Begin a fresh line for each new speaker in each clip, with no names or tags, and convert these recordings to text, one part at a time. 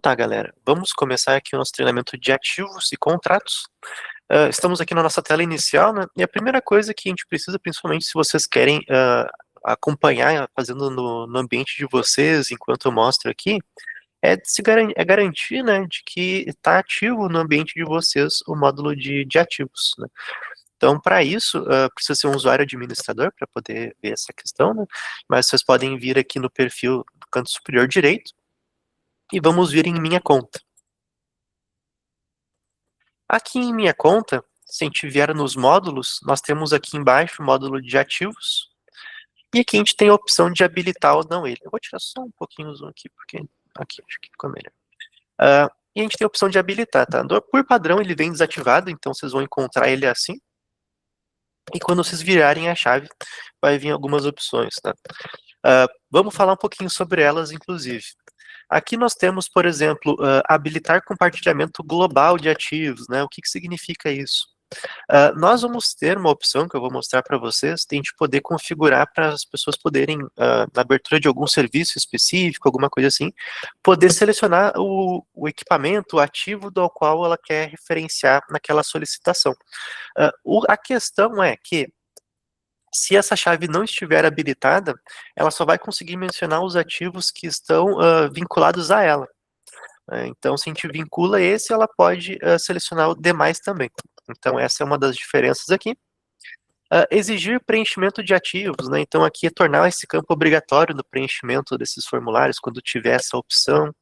Tá, galera, vamos começar aqui o nosso treinamento de ativos e contratos. Estamos aqui na nossa tela inicial, né? E a primeira coisa que a gente precisa, principalmente se vocês querem acompanhar fazendo no ambiente de vocês, enquanto eu mostro aqui, é garantir, né, de que está ativo no ambiente de vocês o módulo de ativos, né? Então, para isso, precisa ser um usuário administrador para poder ver essa questão, né? Mas vocês podem vir aqui no perfil do canto superior direito e vamos vir em minha conta. Aqui em minha conta, se a gente vier nos módulos, nós temos aqui embaixo o módulo de ativos, e aqui a gente tem a opção de habilitar ou não ele. Eu vou tirar só um pouquinho o zoom aqui, porque aqui acho que ficou melhor. E a gente tem a opção de habilitar, tá? Por padrão ele vem desativado, então vocês vão encontrar ele assim, e quando vocês virarem a chave, vai vir algumas opções, tá? Vamos falar um pouquinho sobre elas, inclusive. Aqui nós temos, por exemplo, habilitar compartilhamento global de ativos, né? O que significa isso? Nós vamos ter uma opção que eu vou mostrar para vocês, de a gente poder configurar para as pessoas poderem, na abertura de algum serviço específico, alguma coisa assim, poder selecionar o equipamento, o ativo do qual ela quer referenciar naquela solicitação. A questão é que, se essa chave não estiver habilitada, ela só vai conseguir mencionar os ativos que estão vinculados a ela. Então, se a gente vincula esse, ela pode selecionar o demais também. Então, essa é uma das diferenças aqui. Exigir preenchimento de ativos, né? Então, aqui é tornar esse campo obrigatório no preenchimento desses formulários, quando tiver essa opção.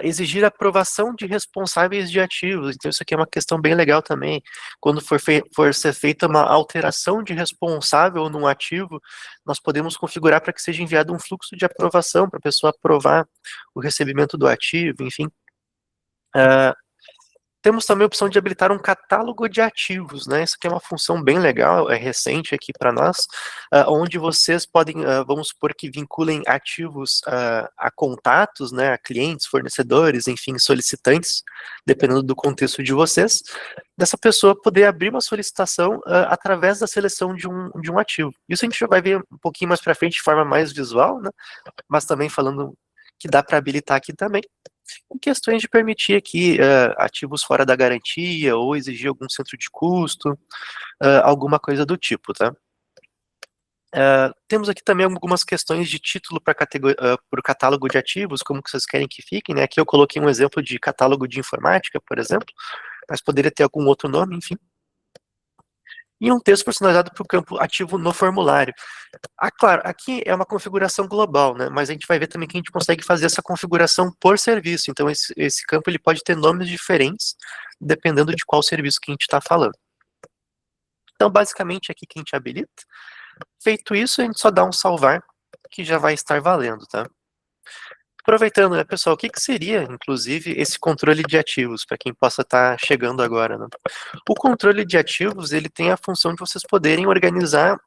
Exigir aprovação de responsáveis de ativos. Então, isso aqui é uma questão bem legal também. Quando for ser feita uma alteração de responsável num ativo, nós podemos configurar para que seja enviado um fluxo de aprovação para a pessoa aprovar o recebimento do ativo, enfim. Temos também a opção de habilitar um catálogo de ativos, né? Isso aqui é uma função bem legal, é recente aqui para nós, onde vocês podem, vamos supor que vinculem ativos a contatos, né? A clientes, fornecedores, enfim, solicitantes, dependendo do contexto de vocês, dessa pessoa poder abrir uma solicitação através da seleção de um ativo. Isso a gente já vai ver um pouquinho mais para frente de forma mais visual, né? Mas também falando que dá para habilitar aqui também. Em questões de permitir aqui ativos fora da garantia ou exigir algum centro de custo, alguma coisa do tipo, tá? Temos aqui também algumas questões de título para o catálogo de ativos, como que vocês querem que fiquem, né? Aqui eu coloquei um exemplo de catálogo de informática, por exemplo, mas poderia ter algum outro nome, enfim. E um texto personalizado para o campo ativo no formulário. Claro, aqui é uma configuração global, né? Mas a gente vai ver também que a gente consegue fazer essa configuração por serviço. Então, esse campo ele pode ter nomes diferentes, dependendo de qual serviço que a gente está falando. Então, basicamente, aqui que a gente habilita. Feito isso, a gente só dá um salvar, que já vai estar valendo, tá? Aproveitando, né, pessoal, o que seria, inclusive, esse controle de ativos, para quem possa estar chegando agora, né? O controle de ativos, ele tem a função de vocês poderem organizar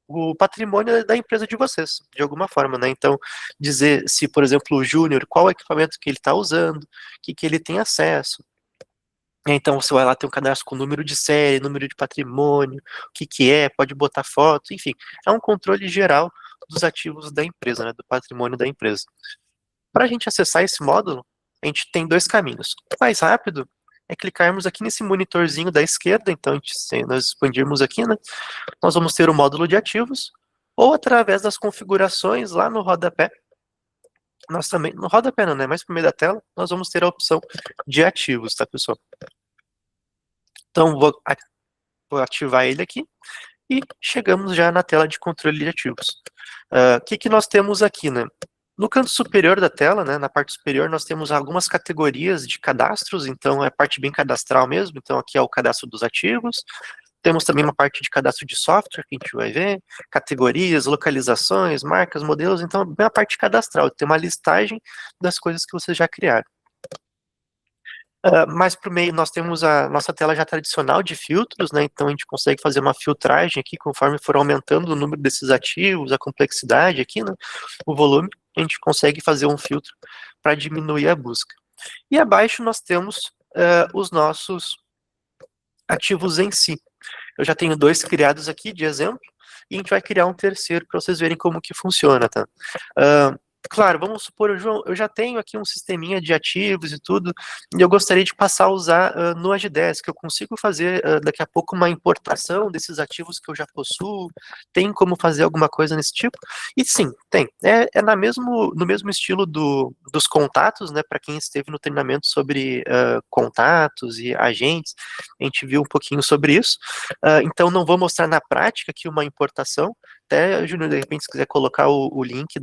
o patrimônio da empresa de vocês, de alguma forma, né? Então, dizer se, por exemplo, o júnior, qual equipamento que ele está usando, o que ele tem acesso. Então, você vai lá ter um cadastro com número de série, número de patrimônio, o que é, pode botar foto, enfim. É um controle geral dos ativos da empresa, né? Do patrimônio da empresa. Para a gente acessar esse módulo, a gente tem dois caminhos. O mais rápido é clicarmos aqui nesse monitorzinho da esquerda, então se nós expandirmos aqui, né, nós vamos ter o módulo de ativos, ou através das configurações lá no rodapé, nós também, no rodapé não, né, mais pro meio da tela, nós vamos ter a opção de ativos, tá, pessoal? Então, vou ativar ele aqui, e chegamos já na tela de controle de ativos. O que nós temos aqui, né? No canto superior da tela, né, na parte superior, nós temos algumas categorias de cadastros, então é parte bem cadastral mesmo, então aqui é o cadastro dos ativos, temos também uma parte de cadastro de software, que a gente vai ver, categorias, localizações, marcas, modelos, então bem a parte cadastral, tem uma listagem das coisas que vocês já criaram. Mais para o meio, nós temos a nossa tela já tradicional de filtros, né? Então a gente consegue fazer uma filtragem aqui conforme for aumentando o número desses ativos, a complexidade aqui, né? O volume, a gente consegue fazer um filtro para diminuir a busca. E abaixo nós temos os nossos ativos em si. Eu já tenho dois criados aqui de exemplo, e a gente vai criar um terceiro para vocês verem como que funciona, tá? Claro, vamos supor, João, eu já tenho aqui um sisteminha de ativos e tudo, e eu gostaria de passar a usar no Agdesk. Eu consigo fazer daqui a pouco uma importação desses ativos que eu já possuo? Tem como fazer alguma coisa nesse tipo? E sim, tem. É no mesmo estilo dos contatos, né? Para quem esteve no treinamento sobre contatos e agentes, a gente viu um pouquinho sobre isso. Então, não vou mostrar na prática aqui uma importação. Até, Júnior, de repente, se quiser colocar o link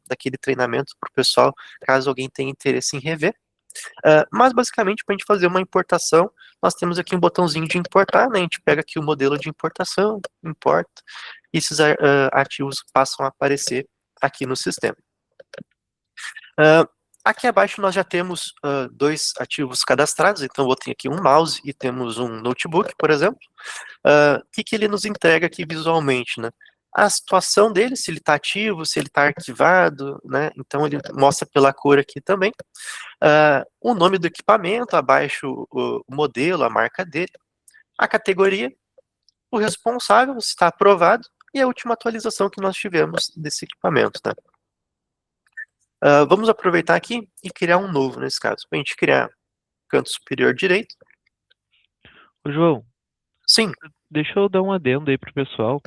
daquele treinamento para o pessoal, caso alguém tenha interesse em rever. Mas, basicamente, para a gente fazer uma importação, nós temos aqui um botãozinho de importar, né? A gente pega aqui o modelo de importação, importa, e esses ativos passam a aparecer aqui no sistema. Aqui abaixo nós já temos dois ativos cadastrados, então eu tenho aqui um mouse e temos um notebook, por exemplo. O que ele nos entrega aqui visualmente, né? A situação dele, se ele está ativo, se ele está arquivado, né? Então ele mostra pela cor aqui também. O nome do equipamento, abaixo o modelo, a marca dele, a categoria, o responsável, se está aprovado, e a última atualização que nós tivemos desse equipamento, tá? Vamos aproveitar aqui e criar um novo nesse caso. Para a gente criar canto superior direito.
Ô, João,
Sim,
deixa eu dar um adendo aí pro pessoal.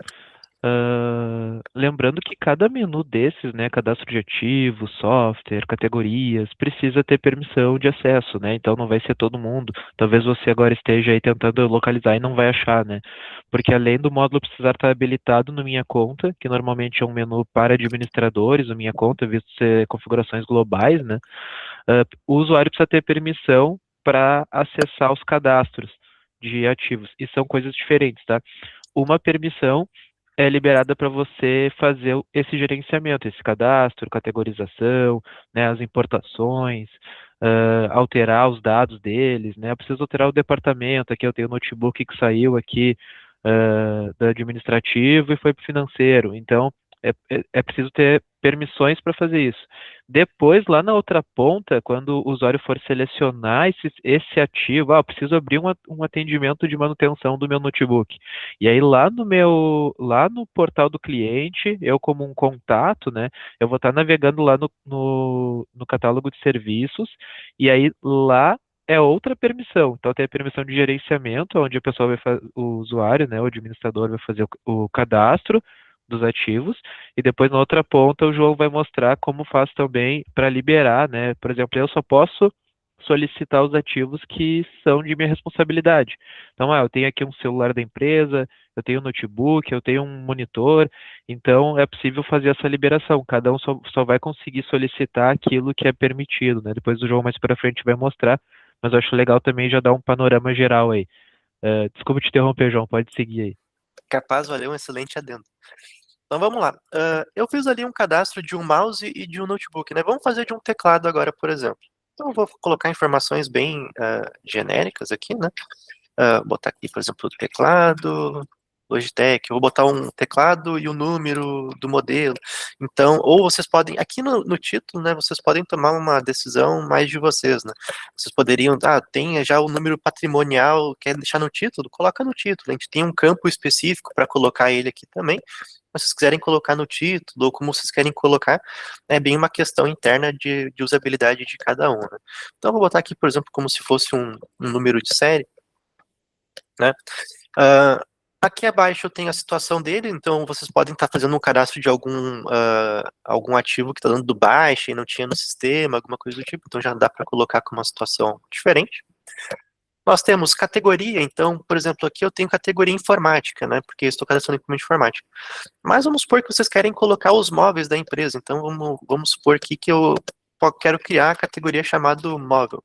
Lembrando que cada menu desses, né, cadastro de ativos, software, categorias, precisa ter permissão de acesso, né? Então não vai ser todo mundo. Talvez você agora esteja aí tentando localizar e não vai achar, né? Porque além do módulo precisar estar habilitado no Minha Conta, que normalmente é um menu para administradores, o Minha Conta, visto ser configurações globais, né? O usuário precisa ter permissão para acessar os cadastros de ativos. E são coisas diferentes, tá? Uma permissão é liberada para você fazer esse gerenciamento, esse cadastro, categorização, né, as importações, alterar os dados deles, né? Eu preciso alterar o departamento, aqui eu tenho o notebook que saiu aqui do administrativo e foi para o financeiro. Então, é preciso ter permissões para fazer isso. Depois, lá na outra ponta, quando o usuário for selecionar esse ativo, eu preciso abrir um atendimento de manutenção do meu notebook. E aí lá no portal do cliente, eu como um contato, né, eu vou estar navegando lá no catálogo de serviços, e aí lá é outra permissão. Então tem a permissão de gerenciamento, onde a pessoa o usuário, né, o administrador vai fazer o cadastro dos ativos, e depois na outra ponta o João vai mostrar como faz também para liberar, né? Por exemplo, eu só posso solicitar os ativos que são de minha responsabilidade. Então, eu tenho aqui um celular da empresa, eu tenho um notebook, eu tenho um monitor, então é possível fazer essa liberação. Cada um só vai conseguir solicitar aquilo que é permitido, né? Depois o João mais para frente vai mostrar, mas eu acho legal também já dar um panorama geral aí. Desculpa te interromper, João, pode seguir aí.
capaz, valeu, um excelente adendo. Então vamos lá. Eu fiz ali um cadastro de um mouse e de um notebook, né? Vamos fazer de um teclado agora, por exemplo. Então eu vou colocar informações bem genéricas aqui, né? Botar aqui, por exemplo, o teclado, Logitech. Eu vou botar um teclado e o número do modelo. Então, ou vocês podem, aqui no título, né? Vocês podem tomar uma decisão mais de vocês, né? Vocês poderiam, tem já o número patrimonial, quer deixar no título? Coloca no título. A gente tem um campo específico para colocar ele aqui também. Se vocês quiserem colocar no título, ou como vocês querem colocar, é bem uma questão interna de usabilidade de cada um, né? Então, eu vou botar aqui, por exemplo, como se fosse um número de série, né? Uh, Aqui abaixo eu tenho a situação dele, então vocês podem estar fazendo um cadastro de algum ativo que está dando baixa e não tinha no sistema, alguma coisa do tipo, então já dá para colocar com uma situação diferente. Nós temos categoria, então, por exemplo, aqui eu tenho categoria informática, né? Porque eu estou cadastrando equipamento de informática. Mas vamos supor que vocês querem colocar os móveis da empresa. Então vamos supor aqui que eu quero criar a categoria chamada móvel.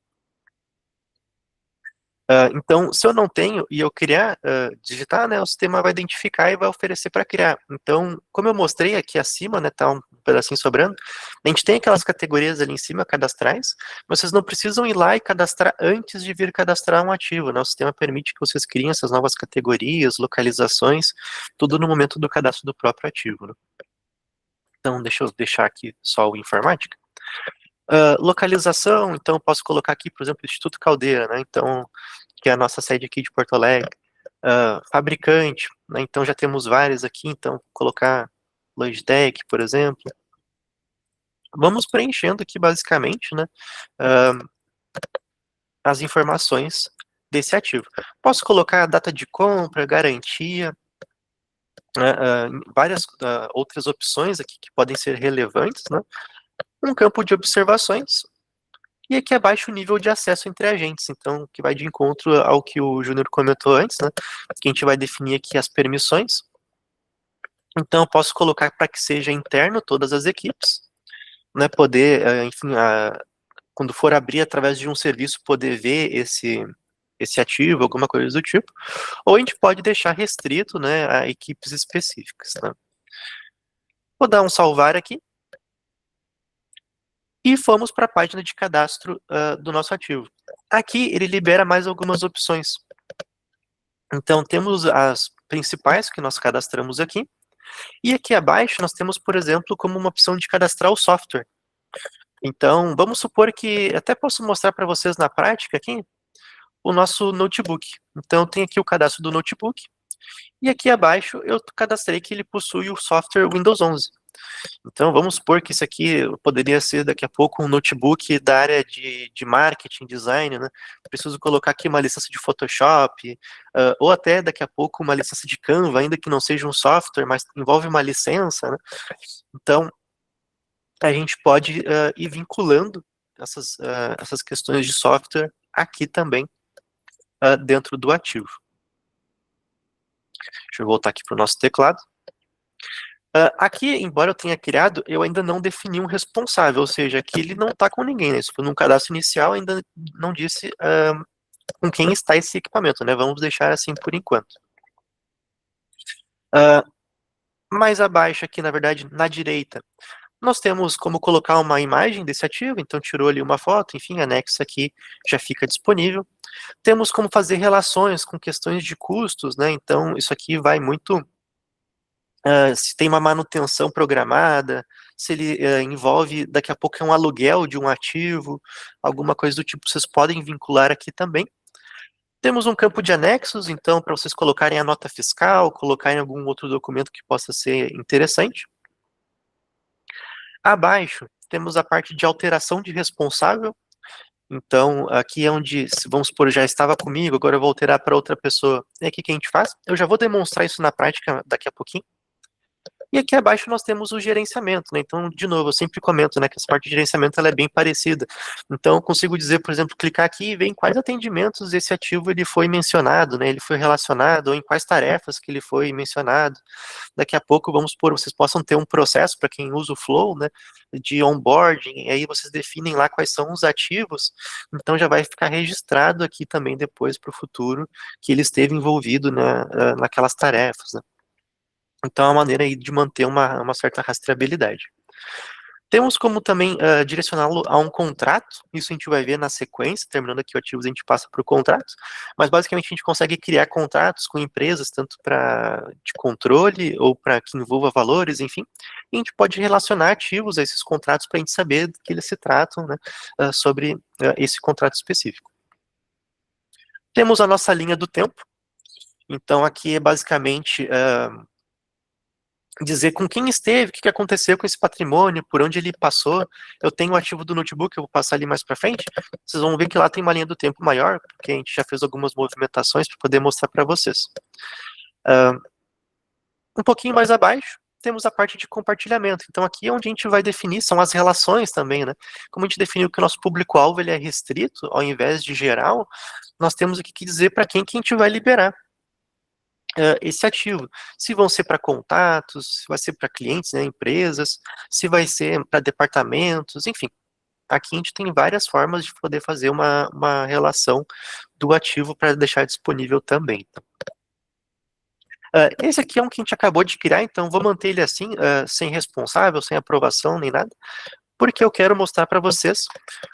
Então, se eu não tenho e eu criar, digitar, né, o sistema vai identificar e vai oferecer para criar. Então, como eu mostrei aqui acima, né, tá um pedacinho sobrando, a gente tem aquelas categorias ali em cima, cadastrais, mas vocês não precisam ir lá e cadastrar antes de vir cadastrar um ativo, né? O sistema permite que vocês criem essas novas categorias, localizações, tudo no momento do cadastro do próprio ativo, né? Então, deixa eu deixar aqui só o informática. Localização, então eu posso colocar aqui, por exemplo, Instituto Caldeira, né? Então, que é a nossa sede aqui de Porto Alegre. Fabricante, né? Então já temos vários aqui, então colocar Logitech, por exemplo. vamos preenchendo aqui basicamente, né, uh, as informações desse ativo. Posso colocar a data de compra, garantia, né, várias outras opções aqui que podem ser relevantes, né? Um campo de observações e aqui abaixo o nível de acesso entre agentes, então que vai de encontro ao que o Júnior comentou antes, né? Que a gente vai definir aqui as permissões. Então eu posso colocar para que seja interno todas as equipes, né? Poder, enfim, quando for abrir através de um serviço, poder ver esse ativo, alguma coisa do tipo, ou a gente pode deixar restrito, né, a equipes específicas, né? Vou dar um salvar aqui, e fomos para a página de cadastro do nosso ativo. Aqui ele libera mais algumas opções. Então temos as principais que nós cadastramos aqui, e aqui abaixo nós temos, por exemplo, como uma opção de cadastrar o software. Então vamos supor que, até posso mostrar para vocês na prática aqui, o nosso notebook. Então tem aqui o cadastro do notebook, e aqui abaixo eu cadastrei que ele possui o software Windows 11. Então, vamos supor que isso aqui poderia ser daqui a pouco um notebook da área de marketing, design, né? Preciso colocar aqui uma licença de Photoshop, ou até daqui a pouco uma licença de Canva, ainda que não seja um software, mas envolve uma licença, né? Então, a gente pode ir vinculando essas questões de software aqui também dentro do ativo. Deixa eu voltar aqui para o nosso teclado. Aqui, embora eu tenha criado, eu ainda não defini um responsável, ou seja, aqui ele não está com ninguém, né? Isso foi num cadastro inicial, ainda não disse com quem está esse equipamento, né? Vamos deixar assim por enquanto. Mais abaixo aqui, na verdade, na direita, nós temos como colocar uma imagem desse ativo, então tirou ali uma foto, enfim, anexo aqui já fica disponível. Temos como fazer relações com questões de custos, né? Então, isso aqui vai muito se tem uma manutenção programada, se ele envolve, daqui a pouco é um aluguel de um ativo, alguma coisa do tipo, vocês podem vincular aqui também. Temos um campo de anexos, então, para vocês colocarem a nota fiscal, colocarem algum outro documento que possa ser interessante. Abaixo, temos a parte de alteração de responsável. Então, aqui é onde, vamos supor, já estava comigo, agora eu vou alterar para outra pessoa. É aqui que a gente faz. Eu já vou demonstrar isso na prática daqui a pouquinho. E aqui abaixo nós temos o gerenciamento, né? Então, de novo, eu sempre comento, né, que essa parte de gerenciamento ela é bem parecida. Então, eu consigo dizer, por exemplo, clicar aqui e ver em quais atendimentos esse ativo ele foi mencionado, né? Ele foi relacionado, ou em quais tarefas que ele foi mencionado. Daqui a pouco, vamos supor, vocês possam ter um processo, para quem usa o Flow, né, de onboarding, e aí vocês definem lá quais são os ativos, então já vai ficar registrado aqui também depois para o futuro que ele esteve envolvido, né, naquelas tarefas, né? Então é uma maneira aí de manter uma certa rastreabilidade. Temos como também direcioná-lo a um contrato, isso a gente vai ver na sequência, terminando aqui o ativos a gente passa para o contrato, mas basicamente a gente consegue criar contratos com empresas, tanto de controle ou para que envolva valores, enfim, e a gente pode relacionar ativos a esses contratos para a gente saber do que eles se tratam, né, sobre esse contrato específico. Temos a nossa linha do tempo, então aqui é basicamente dizer com quem esteve, o que aconteceu com esse patrimônio, por onde ele passou. Eu tenho o ativo do notebook, eu vou passar ali mais para frente. Vocês vão ver que lá tem uma linha do tempo maior, porque a gente já fez algumas movimentações para poder mostrar para vocês. Um pouquinho mais abaixo, temos a parte de compartilhamento. Então aqui é onde a gente vai definir, são as relações também, né? Como a gente definiu que o nosso público-alvo ele é restrito, ao invés de geral, nós temos aqui que dizer para quem que a gente vai liberar esse ativo. Se vão ser para contatos, se vai ser para clientes, né, empresas, se vai ser para departamentos, enfim. Aqui a gente tem várias formas de poder fazer uma relação do ativo para deixar disponível também. Esse aqui é um que a gente acabou de criar, então vou manter ele assim, sem responsável, sem aprovação, nem nada, porque eu quero mostrar para vocês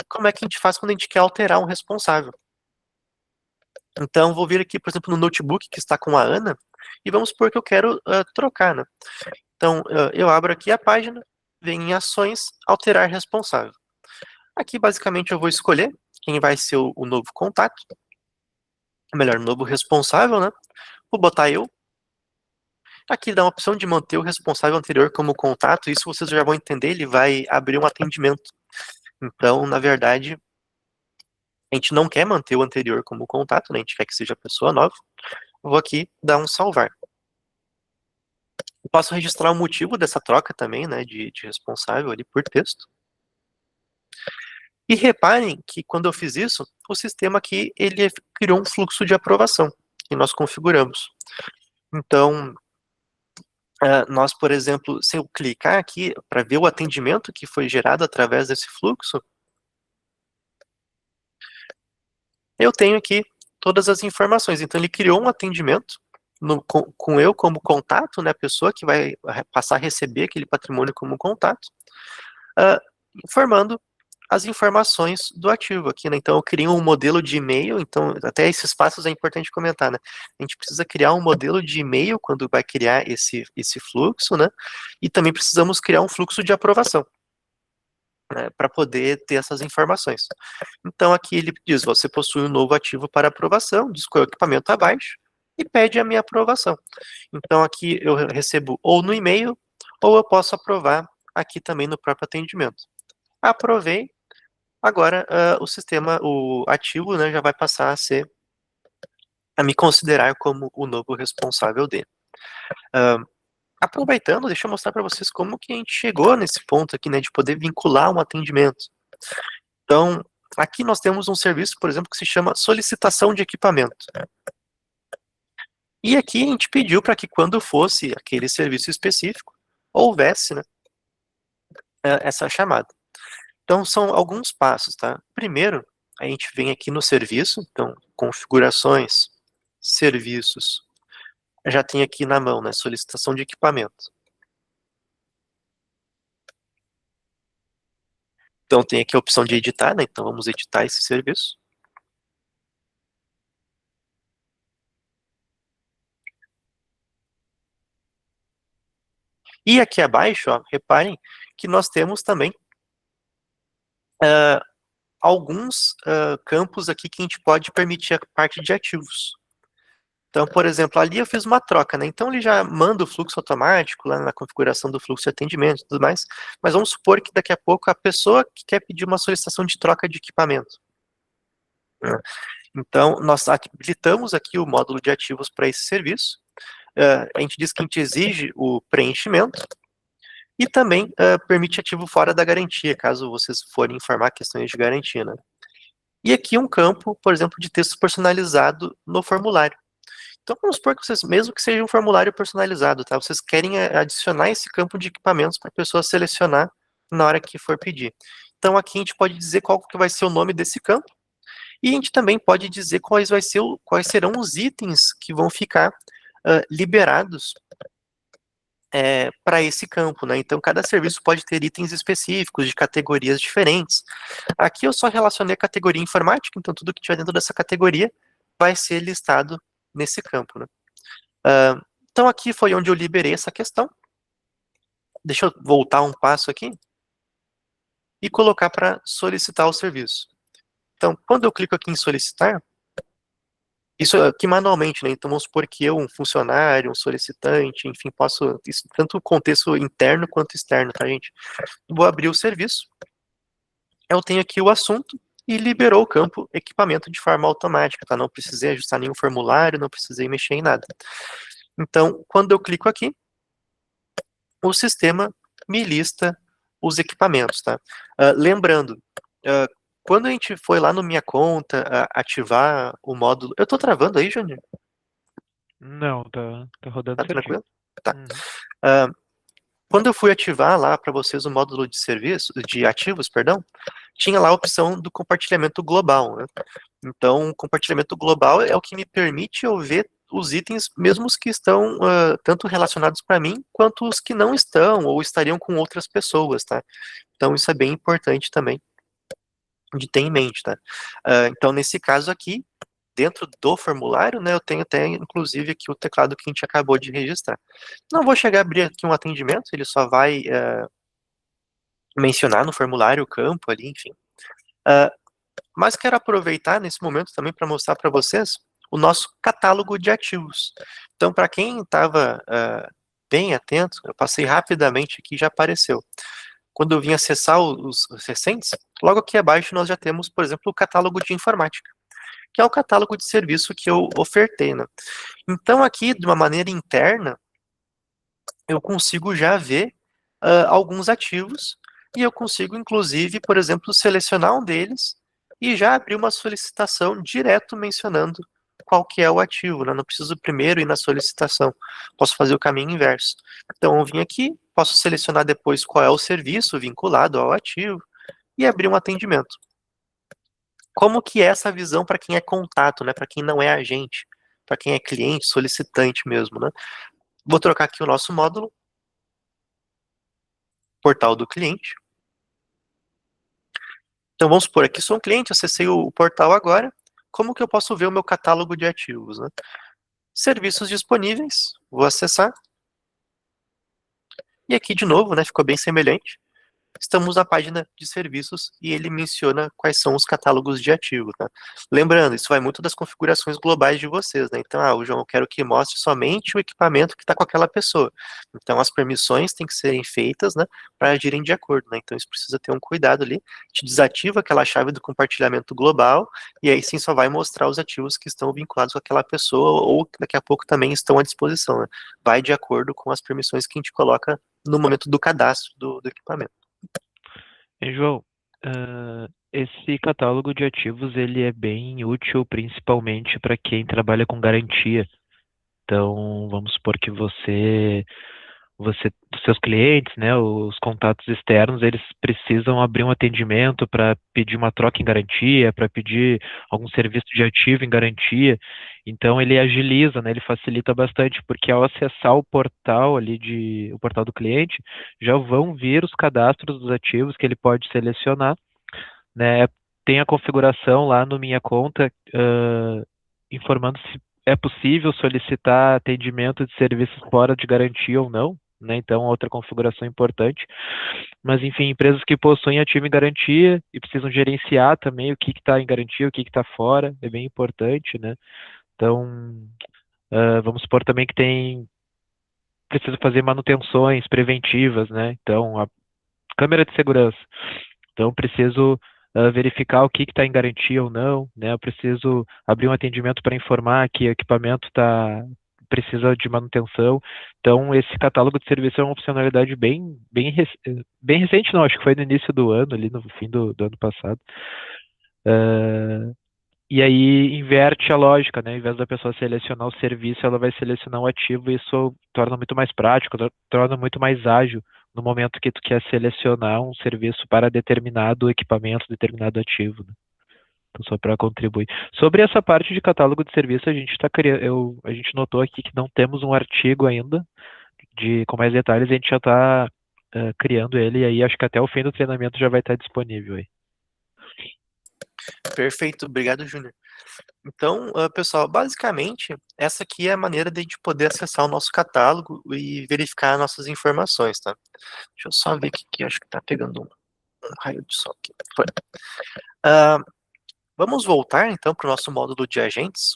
como é que a gente faz quando a gente quer alterar um responsável. Então, vou vir aqui, por exemplo, no notebook que está com a Ana, e vamos supor que eu quero trocar, né? Então, eu abro aqui a página, venho em ações, alterar responsável. Aqui, basicamente, eu vou escolher quem vai ser o novo contato, melhor, o novo responsável, né? Vou botar eu. Aqui dá uma opção de manter o responsável anterior como contato, isso vocês já vão entender, ele vai abrir um atendimento. Então, na verdade, a gente não quer manter o anterior como contato, né? A gente quer que seja a pessoa nova. Vou aqui dar um salvar. Eu posso registrar o motivo dessa troca também, né, de responsável ali por texto. E reparem que quando eu fiz isso, o sistema aqui, ele criou um fluxo de aprovação, que nós configuramos. Então, nós, por exemplo, se eu clicar aqui para ver o atendimento que foi gerado através desse fluxo, eu tenho aqui todas as informações. Então, ele criou um atendimento com eu como contato, né, a pessoa que vai passar a receber aquele patrimônio como contato, informando as informações do ativo aqui, né? Então, eu criei um modelo de e-mail, então, até esses passos é importante comentar, né? A gente precisa criar um modelo de e-mail quando vai criar esse fluxo, né? E também precisamos criar um fluxo de aprovação, né, para poder ter essas informações. Então, aqui ele diz, você possui um novo ativo para aprovação, diz qual é o equipamento abaixo, e pede a minha aprovação. Então, aqui eu recebo ou no e-mail, ou eu posso aprovar aqui também no próprio atendimento. Aprovei, agora o sistema, o ativo, né, já vai passar a me considerar como o novo responsável dele. Aproveitando, deixa eu mostrar para vocês como que a gente chegou nesse ponto aqui, né, de poder vincular um atendimento. Então, aqui nós temos um serviço, por exemplo, que se chama solicitação de equipamento. E aqui a gente pediu para que quando fosse aquele serviço específico, houvesse, né, essa chamada. Então, são alguns passos, tá? Primeiro, a gente vem aqui no serviço, então, configurações, serviços. Já tem aqui na mão, né, solicitação de equipamento. Então, tem aqui a opção de editar, né? Então, vamos editar esse serviço. E aqui abaixo, ó, reparem que nós temos também alguns campos aqui que a gente pode permitir a parte de ativos. Então, por exemplo, ali eu fiz uma troca, né? Então ele já manda o fluxo automático lá na configuração do fluxo de atendimento e tudo mais. Mas vamos supor que daqui a pouco a pessoa que quer pedir uma solicitação de troca de equipamento, né? Então, nós habilitamos aqui o módulo de ativos para esse serviço. A gente diz que a gente exige o preenchimento e também permite ativo fora da garantia, caso vocês forem informar questões de garantia, né? E aqui um campo, por exemplo, de texto personalizado no formulário. Então, vamos supor que vocês, mesmo que seja um formulário personalizado, tá? Vocês querem adicionar esse campo de equipamentos para a pessoa selecionar na hora que for pedir. Então, aqui a gente pode dizer qual que vai ser o nome desse campo, e a gente também pode dizer quais serão os itens que vão ficar liberados para esse campo, né? Então, cada serviço pode ter itens específicos de categorias diferentes. Aqui eu só relacionei a categoria informática, então tudo que tiver dentro dessa categoria vai ser listado nesse campo, né? Então, aqui foi onde eu liberei essa questão. Deixa eu voltar um passo aqui e colocar para solicitar o serviço. Então, quando eu clico aqui em solicitar, isso aqui manualmente, né? Então, vamos supor que eu, um funcionário, um solicitante, enfim, posso, isso tanto o contexto interno quanto externo, tá, gente? Vou abrir o serviço, eu tenho aqui o assunto e liberou o campo equipamento de forma automática, tá? Não precisei ajustar nenhum formulário, não precisei mexer em nada. Então, quando eu clico aqui, o sistema me lista os equipamentos, tá? Lembrando, quando a gente foi lá no Minha Conta ativar o módulo... Eu tô travando aí, Júnior?
Não, tá rodando
Tá
certinho.
tranquilo? Tá.
Uhum.
Quando eu fui ativar lá para vocês o módulo de serviço, de ativos, perdão, tinha lá a opção do compartilhamento global, né? Então, o compartilhamento global é o que me permite eu ver os itens, mesmo os que estão tanto relacionados para mim, quanto os que não estão, ou estariam com outras pessoas, tá? Então, isso é bem importante também de ter em mente, tá? Então, nesse caso aqui, dentro do formulário, né, eu tenho até, inclusive, aqui o teclado que a gente acabou de registrar. Não vou chegar a abrir aqui um atendimento, ele só vai mencionar no formulário o campo ali, enfim. Mas quero aproveitar nesse momento também para mostrar para vocês o nosso catálogo de ativos. Então, para quem estava bem atento, eu passei rapidamente aqui e já apareceu. Quando eu vim acessar os recentes, logo aqui abaixo nós já temos, por exemplo, o catálogo de informática, que é o catálogo de serviço que eu ofertei, né? Então, aqui, de uma maneira interna, eu consigo já ver alguns ativos e eu consigo, inclusive, por exemplo, selecionar um deles e já abrir uma solicitação direto mencionando qual que é o ativo, né? Não preciso primeiro ir na solicitação, posso fazer o caminho inverso. Então, eu vim aqui, posso selecionar depois qual é o serviço vinculado ao ativo e abrir um atendimento. Como que é essa visão para quem é contato, né? Para quem não é agente, para quem é cliente, solicitante mesmo, né? Vou trocar aqui o nosso módulo, portal do cliente. Então vamos supor, aqui sou um cliente, acessei o portal agora, como que eu posso ver o meu catálogo de ativos, né? Serviços disponíveis, vou acessar, e aqui de novo, né, ficou bem semelhante. Estamos na página de serviços e ele menciona quais são os catálogos de ativos, tá? Lembrando, isso vai muito das configurações globais de vocês, né? Então, o João, eu quero que mostre somente o equipamento que está com aquela pessoa. Então, as permissões têm que serem feitas, né, para agirem de acordo, né? Então, isso precisa ter um cuidado ali. A gente desativa aquela chave do compartilhamento global e aí sim só vai mostrar os ativos que estão vinculados com aquela pessoa ou que daqui a pouco também estão à disposição, né? Vai de acordo com as permissões que a gente coloca no momento do cadastro do equipamento.
João, esse catálogo de ativos ele é bem útil principalmente para quem trabalha com garantia. Então, vamos supor que dos seus clientes, né, os contatos externos, eles precisam abrir um atendimento para pedir uma troca em garantia, para pedir algum serviço de ativo em garantia. Então ele agiliza, né, ele facilita bastante, porque ao acessar o portal o portal do cliente, já vão vir os cadastros dos ativos que ele pode selecionar, né? Tem a configuração lá no Minha Conta, informando se é possível solicitar atendimento de serviços fora de garantia ou não, né? Então, outra configuração importante. Mas, enfim, empresas que possuem ativo em garantia e precisam gerenciar também o que está em garantia, o que está fora, é bem importante, né? Então, vamos supor também que precisa fazer manutenções preventivas, né? Então, a câmera de segurança. Então, preciso verificar o que está em garantia ou não, né? Eu preciso abrir um atendimento para informar que o equipamento precisa de manutenção. Então, esse catálogo de serviço é uma opcionalidade bem recente, não, acho que foi no início do ano, ali no fim do ano passado. E aí inverte a lógica, né? Ao invés da pessoa selecionar o serviço, ela vai selecionar o ativo e isso torna muito mais prático, torna muito mais ágil no momento que tu quer selecionar um serviço para determinado equipamento, determinado ativo, né? Então, só para contribuir. Sobre essa parte de catálogo de serviço, a gente a gente notou aqui que não temos um artigo ainda com mais detalhes, a gente já está criando ele e aí acho que até o fim do treinamento já vai estar disponível aí.
Perfeito, obrigado, Júnior. Então, pessoal, basicamente, essa aqui é a maneira de a gente poder acessar o nosso catálogo e verificar nossas informações, tá? Deixa eu só ver aqui, que acho que tá pegando um raio de sol aqui. Foi. Vamos voltar, então, para o nosso módulo de agentes.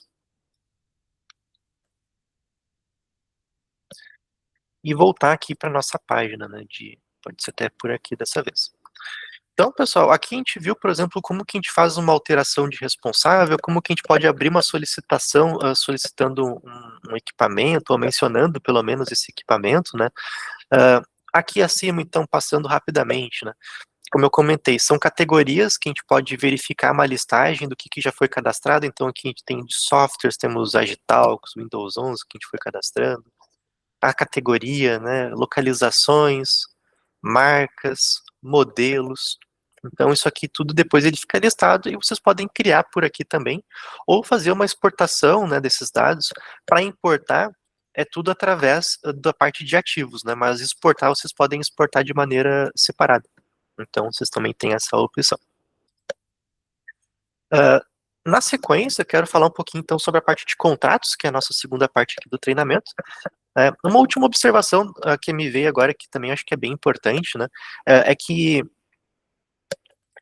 E voltar aqui para nossa página, né? Pode ser até por aqui dessa vez. Então, pessoal, aqui a gente viu, por exemplo, como que a gente faz uma alteração de responsável, como que a gente pode abrir uma solicitação solicitando um equipamento, ou mencionando pelo menos esse equipamento, né? Aqui acima, então, passando rapidamente, né? Como eu comentei, são categorias que a gente pode verificar uma listagem do que já foi cadastrado. Então, aqui a gente tem de softwares, temos Agitalx, Windows 11, que a gente foi cadastrando. A categoria, né? Localizações, marcas, modelos. Então, isso aqui tudo depois ele fica listado e vocês podem criar por aqui também, ou fazer uma exportação, né, desses dados. Para importar, é tudo através da parte de ativos, né, mas exportar, vocês podem exportar de maneira separada. Então, vocês também têm essa opção. Na sequência, eu quero falar um pouquinho, então, sobre a parte de contratos, que é a nossa segunda parte aqui do treinamento. Uma última observação que me veio agora, que também acho que é bem importante, né, é que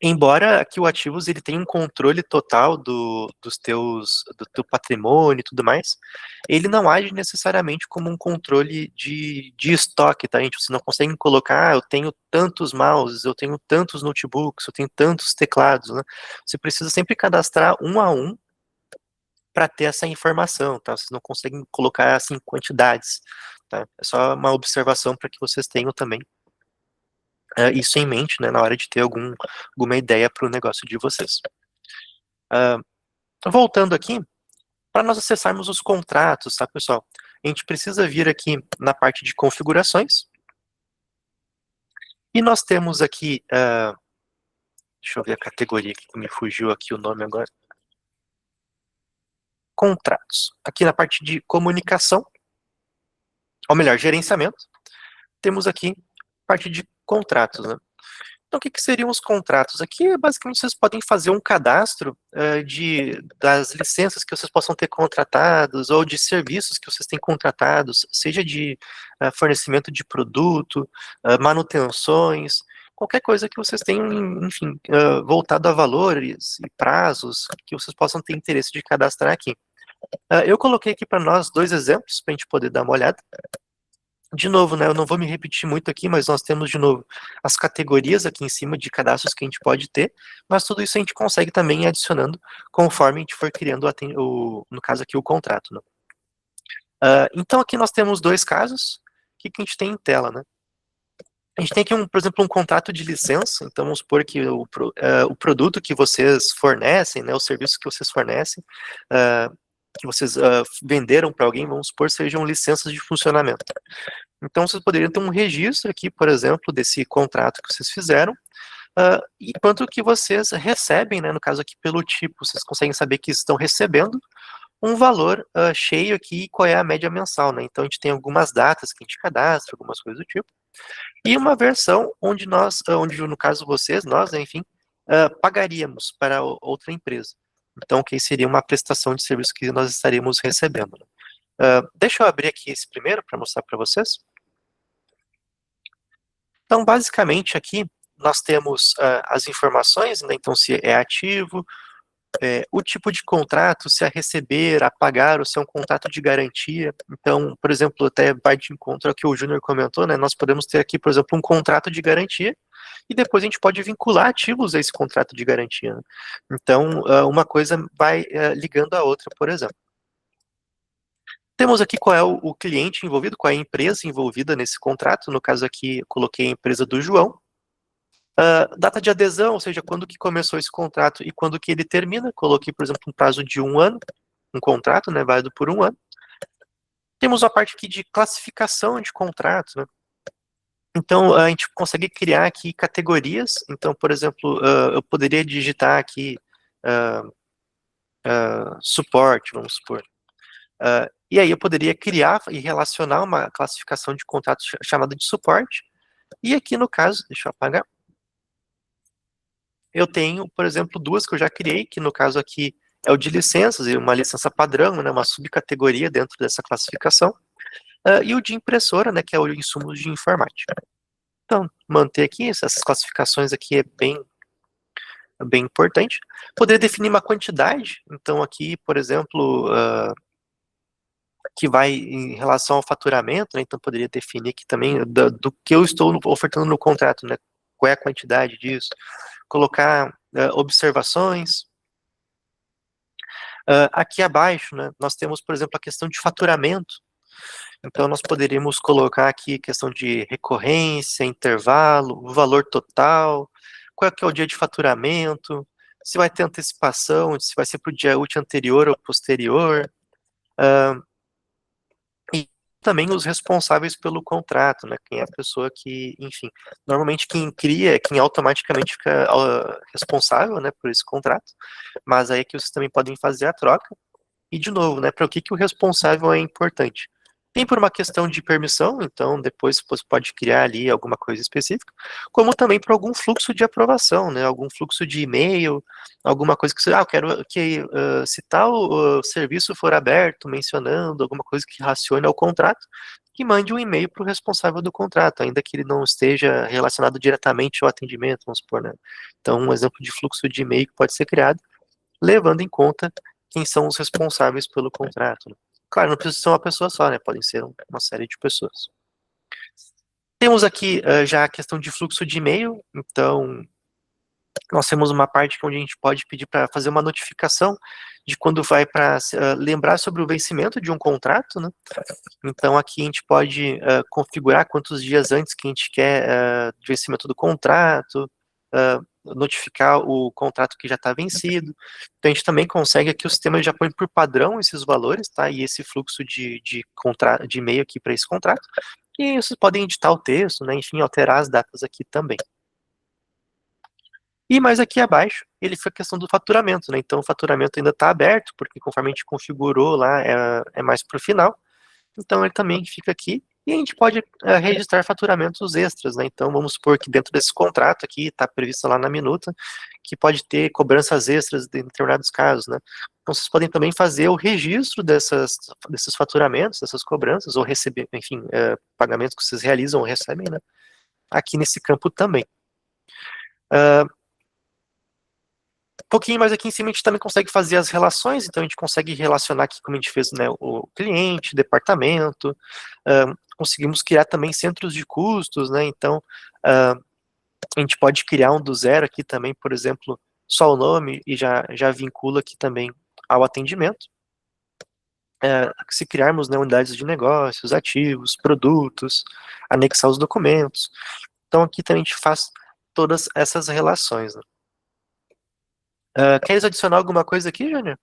Embora aqui o Ativos ele tenha um controle total do teu patrimônio e tudo mais, ele não age necessariamente como um controle de estoque, tá, gente? Você não consegue colocar, eu tenho tantos mouses, eu tenho tantos notebooks, eu tenho tantos teclados, né? Você precisa sempre cadastrar um a um para ter essa informação, tá? Vocês não conseguem colocar assim quantidades, tá? É só uma observação para que vocês tenham também isso em mente, né, na hora de ter alguma ideia para o negócio de vocês. Voltando aqui, para nós acessarmos os contratos, tá, pessoal? A gente precisa vir aqui na parte de configurações, e nós temos aqui, deixa eu ver a categoria que me fugiu aqui o nome agora, contratos. Aqui na parte de comunicação, ou melhor, gerenciamento, temos aqui parte de contratos, né? Então, o que seriam os contratos? Aqui, basicamente, vocês podem fazer um cadastro das licenças que vocês possam ter contratados ou de serviços que vocês têm contratados, seja de fornecimento de produto, manutenções, qualquer coisa que vocês tenham, enfim, voltado a valores e prazos que vocês possam ter interesse de cadastrar aqui. Eu coloquei aqui para nós 2 exemplos para a gente poder dar uma olhada. De novo, né, eu não vou me repetir muito aqui, mas nós temos, de novo, as categorias aqui em cima de cadastros que a gente pode ter, mas tudo isso a gente consegue também ir adicionando conforme a gente for criando, no caso aqui, o contrato. Né? Então, aqui nós temos 2 casos. O que a gente tem em tela? Né? A gente tem aqui, por exemplo, um contrato de licença. Então, vamos supor que o produto que vocês fornecem, né, o serviço que vocês fornecem, que vocês venderam para alguém, vamos supor, sejam licenças de funcionamento. Então, vocês poderiam ter um registro aqui, por exemplo, desse contrato que vocês fizeram, e quanto que vocês recebem, né, no caso aqui pelo tipo, vocês conseguem saber que estão recebendo um valor cheio aqui, e qual é a média mensal, né? Então, a gente tem algumas datas que a gente cadastra, algumas coisas do tipo, e uma versão onde no caso vocês, nós, né, enfim, pagaríamos para outra empresa. Então, que seria uma prestação de serviço que nós estaríamos recebendo. Né? Deixa eu abrir aqui esse primeiro para mostrar para vocês. Então, basicamente, aqui nós temos as informações, né? Então, se é ativo, o tipo de contrato, se é receber, a pagar, ou se é um contrato de garantia. Então, por exemplo, até vai de encontro ao que o Júnior comentou, né? Nós podemos ter aqui, por exemplo, um contrato de garantia, e depois a gente pode vincular ativos a esse contrato de garantia. Né? Então, uma coisa vai ligando à outra, por exemplo. Temos aqui qual é o cliente envolvido, qual é a empresa envolvida nesse contrato. No caso aqui, eu coloquei a empresa do João. Data de adesão, ou seja, quando que começou esse contrato e quando que ele termina. Coloquei, por exemplo, um prazo de 1 ano, um contrato, né, válido por 1 ano. Temos a parte aqui de classificação de contrato, né. Então, a gente consegue criar aqui categorias. Então, por exemplo, eu poderia digitar aqui suporte, vamos supor. E aí eu poderia criar e relacionar uma classificação de contrato chamada de suporte. E aqui no caso, deixa eu apagar. Eu tenho, por exemplo, 2 que eu já criei, que no caso aqui é o de licenças, e uma licença padrão, né, uma subcategoria dentro dessa classificação, e o de impressora, né, que é o insumos de informática. Então, manter aqui, essas classificações aqui é bem importante. Poderia definir uma quantidade, então aqui, por exemplo, que vai em relação ao faturamento, né, então poderia definir aqui também do que eu estou ofertando no contrato, né, qual é a quantidade disso, colocar observações. Aqui abaixo, né, nós temos, por exemplo, a questão de faturamento. Então, nós poderíamos colocar aqui questão de recorrência, intervalo, o valor total, qual é que é o dia de faturamento, se vai ter antecipação, se vai ser para o dia útil anterior ou posterior. E também os responsáveis pelo contrato, né? Quem é a pessoa que, enfim, normalmente quem cria é quem automaticamente fica responsável, né, por esse contrato, mas aí é que vocês também podem fazer a troca. E, de novo, né, para o que o responsável é importante? Tem por uma questão de permissão, então depois você pode criar ali alguma coisa específica, como também por algum fluxo de aprovação, né, algum fluxo de e-mail, alguma coisa que você, eu quero que se tal serviço for aberto, mencionando alguma coisa que racione ao contrato, que mande um e-mail para o responsável do contrato, ainda que ele não esteja relacionado diretamente ao atendimento, vamos supor, né? Então, um exemplo de fluxo de e-mail que pode ser criado, levando em conta quem são os responsáveis pelo contrato, né? Claro, não precisa ser uma pessoa só, né? Podem ser uma série de pessoas. Temos aqui já a questão de fluxo de e-mail, então nós temos uma parte onde a gente pode pedir para fazer uma notificação de quando vai para lembrar sobre o vencimento de um contrato, né? Então aqui a gente pode configurar quantos dias antes que a gente quer de vencimento do contrato, notificar o contrato que já está vencido. Então a gente também consegue aqui, o sistema já põe por padrão esses valores, tá? E esse fluxo de e-mail aqui para esse contrato. E vocês podem editar o texto, né? Enfim, alterar as datas aqui também. E mais aqui abaixo, ele foi a questão do faturamento, né? Então o faturamento ainda está aberto, porque conforme a gente configurou lá, é mais para o final. Então ele também fica aqui. E a gente pode registrar faturamentos extras, né? Então vamos supor que dentro desse contrato aqui, está previsto lá na minuta, que pode ter cobranças extras em determinados casos, né? Então vocês podem também fazer o registro desses faturamentos, dessas cobranças, ou receber, enfim, pagamentos que vocês realizam ou recebem, né? Aqui nesse campo também. Um pouquinho mais aqui em cima a gente também consegue fazer as relações, então a gente consegue relacionar aqui como a gente fez, né, o cliente, departamento, conseguimos criar também centros de custos, né, então a gente pode criar um do zero aqui também, por exemplo, só o nome e já vincula aqui também ao atendimento. Se criarmos, né, unidades de negócios, ativos, produtos, anexar os documentos, então aqui também a gente faz todas essas relações, né. Queres adicionar alguma coisa aqui, Júnior?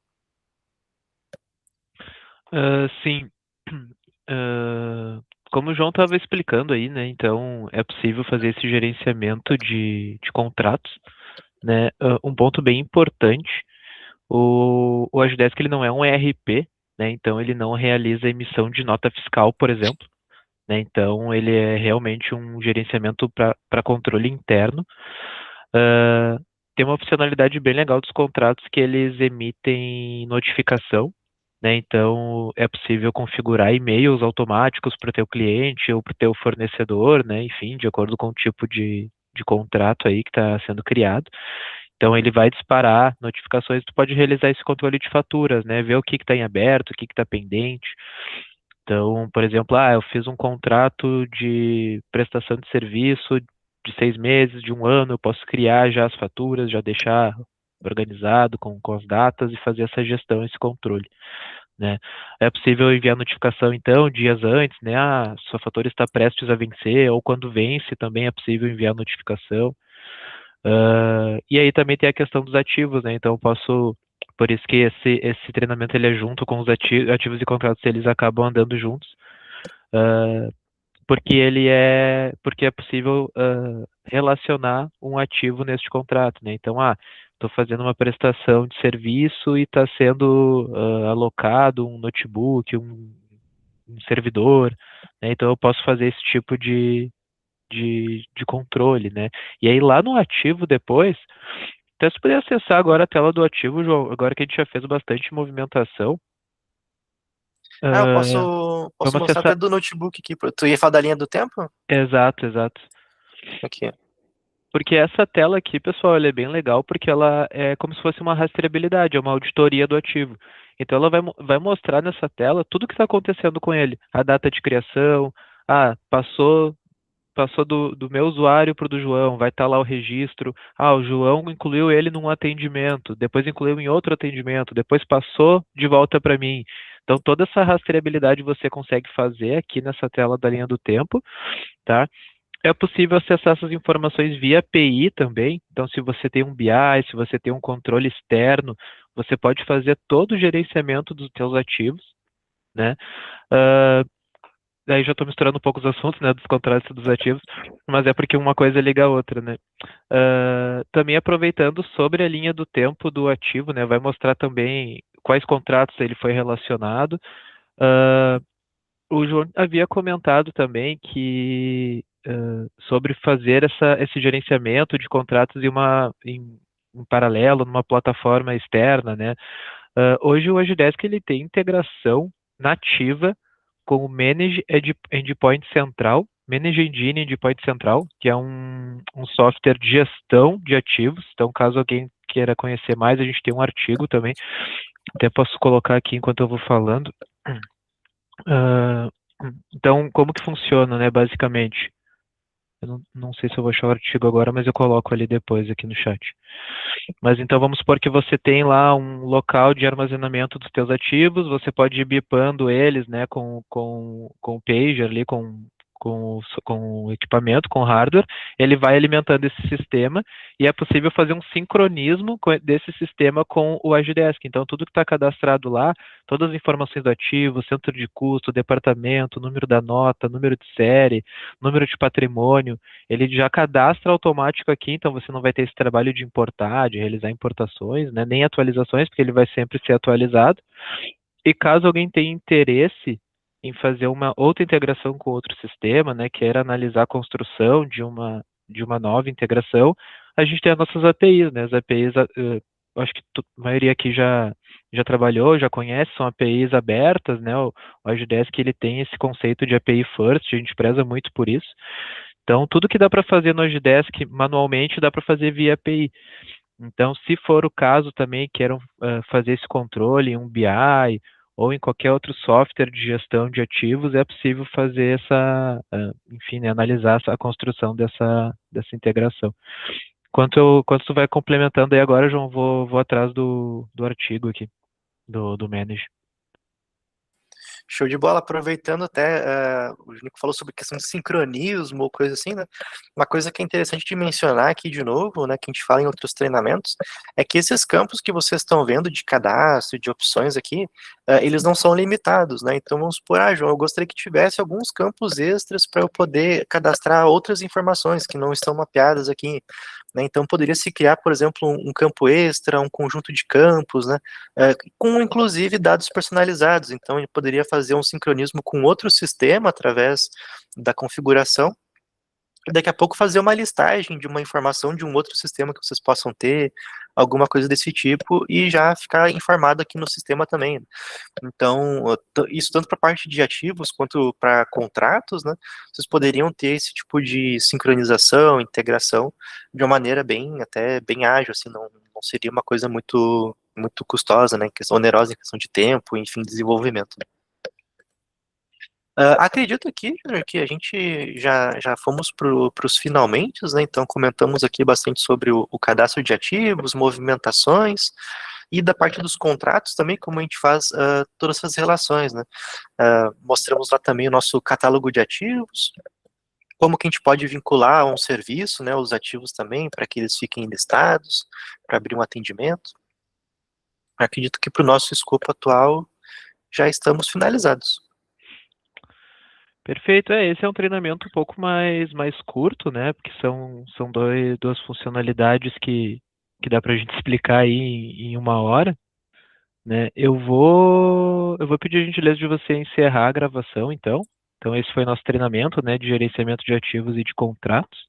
Sim. Como o João estava explicando aí, né? Então é possível fazer esse gerenciamento de contratos, né? Um ponto bem importante, o Agidesk ele não é um ERP, né? Então ele não realiza emissão de nota fiscal, por exemplo, né? Então ele é realmente um gerenciamento para controle interno. Tem uma funcionalidade bem legal dos contratos que eles emitem notificação, né? Então é possível configurar e-mails automáticos para o teu cliente ou para o teu fornecedor, né? Enfim, de acordo com o tipo de contrato aí que está sendo criado. Então ele vai disparar notificações, tu pode realizar esse controle de faturas, né? Ver o que está em aberto, o que está pendente. Então, por exemplo, eu fiz um contrato de prestação de serviço de 6 meses, de um ano, eu posso criar já as faturas, já deixar organizado com as datas e fazer essa gestão, esse controle, né? É possível enviar notificação, então, dias antes, né? Sua fatura está prestes a vencer, ou quando vence, também é possível enviar notificação. E aí também tem a questão dos ativos, né? Então, eu posso por isso que esse treinamento ele é junto com os ativos e contratos, eles acabam andando juntos, porque é possível relacionar um ativo neste contrato, né? Então, estou fazendo uma prestação de serviço e está sendo alocado um notebook, um servidor, né? Então eu posso fazer esse tipo de controle, né? E aí lá no ativo depois, até se puder acessar agora a tela do ativo, João, agora que a gente já fez bastante movimentação,
Eu
uh,
posso
vamos
mostrar
acessar.
até do notebook aqui. Tu ia falar da linha do tempo?
Exato, exato.
Aqui.
Porque essa tela aqui, pessoal, ela é bem legal porque ela é como se fosse uma rastreabilidade, é uma auditoria do ativo. Então ela vai mostrar nessa tela tudo o que está acontecendo com ele. A data de criação, passou do meu usuário para o do João, vai estar lá o registro. O João incluiu ele num atendimento, depois incluiu em outro atendimento, depois passou de volta para mim. Então toda essa rastreabilidade você consegue fazer aqui nessa tela da linha do tempo, tá? É possível acessar essas informações via API também. Então, se você tem um BI, se você tem um controle externo, você pode fazer todo o gerenciamento dos seus ativos, né? Daí já estou misturando um pouco os assuntos, né, dos contratos e dos ativos, mas é porque uma coisa liga a outra, né? Também aproveitando sobre a linha do tempo do ativo, né, vai mostrar também quais contratos ele foi relacionado. O João havia comentado também que sobre fazer esse gerenciamento de contratos em paralelo, numa plataforma externa, né? Hoje o Agidesk ele tem integração nativa com o Manage Endpoint Central, Manage Engine Endpoint Central, que é um software de gestão de ativos. Então, caso alguém queira conhecer mais, a gente tem um artigo também, até posso colocar aqui enquanto eu vou falando. Então, como que funciona, né, basicamente? Eu não sei se eu vou achar o artigo agora, mas eu coloco ali depois aqui no chat. Mas então vamos supor que você tem lá um local de armazenamento dos teus ativos, você pode ir bipando eles, né, com o pager ali, com o equipamento, com o hardware, ele vai alimentando esse sistema e é possível fazer um sincronismo desse sistema com o Agidesk. Então, tudo que está cadastrado lá, todas as informações do ativo, centro de custo, departamento, número da nota, número de série, número de patrimônio, ele já cadastra automático aqui, então você não vai ter esse trabalho de importar, de realizar importações, né, nem atualizações, porque ele vai sempre ser atualizado. E caso alguém tenha interesse em fazer uma outra integração com outro sistema, né, queira analisar a construção de uma nova integração, a gente tem as nossas APIs, né, as APIs, acho que a maioria aqui já trabalhou, já conhece, são APIs abertas, né, o Agidesk ele tem esse conceito de API first, a gente preza muito por isso. Então, tudo que dá para fazer no Agidesk manualmente, dá para fazer via API. Então, se for o caso também, queiram fazer esse controle em um BI ou em qualquer outro software de gestão de ativos, é possível fazer enfim, né, analisar a construção dessa integração. Quanto tu vai complementando aí agora, João, vou atrás do artigo aqui, do Manage.
Show de bola, aproveitando até, o Nico falou sobre questão de sincronismo ou coisa assim, né? Uma coisa que é interessante de mencionar aqui de novo, né, que a gente fala em outros treinamentos, é que esses campos que vocês estão vendo de cadastro, de opções aqui, eles não são limitados, né? Então vamos supor, João, eu gostaria que tivesse alguns campos extras para eu poder cadastrar outras informações que não estão mapeadas aqui, né? Então poderia se criar, por exemplo, um campo extra, um conjunto de campos, né? Com inclusive dados personalizados. Então ele poderia fazer um sincronismo com outro sistema através da configuração e daqui a pouco fazer uma listagem de uma informação de um outro sistema que vocês possam ter, alguma coisa desse tipo, e já ficar informado aqui no sistema também. Então, isso tanto para a parte de ativos quanto para contratos, né? Vocês poderiam ter esse tipo de sincronização, integração, de uma maneira até bem ágil, assim, não seria uma coisa muito custosa, né? Questão onerosa em questão de tempo, enfim, desenvolvimento. Acredito aqui, Júnior, que a gente já fomos para os finalmente, né? Então comentamos aqui bastante sobre o cadastro de ativos, movimentações e da parte dos contratos também, como a gente faz todas essas relações, né? Mostramos lá também o nosso catálogo de ativos, como que a gente pode vincular a um serviço, né, os ativos também, para que eles fiquem listados, para abrir um atendimento. Acredito que para o nosso escopo atual já estamos finalizados.
Perfeito, esse é um treinamento um pouco mais curto, né? Porque são duas funcionalidades que dá para a gente explicar aí em uma hora, né? Eu vou pedir a gentileza de você encerrar a gravação, então. Então esse foi nosso treinamento, né, de gerenciamento de ativos e de contratos.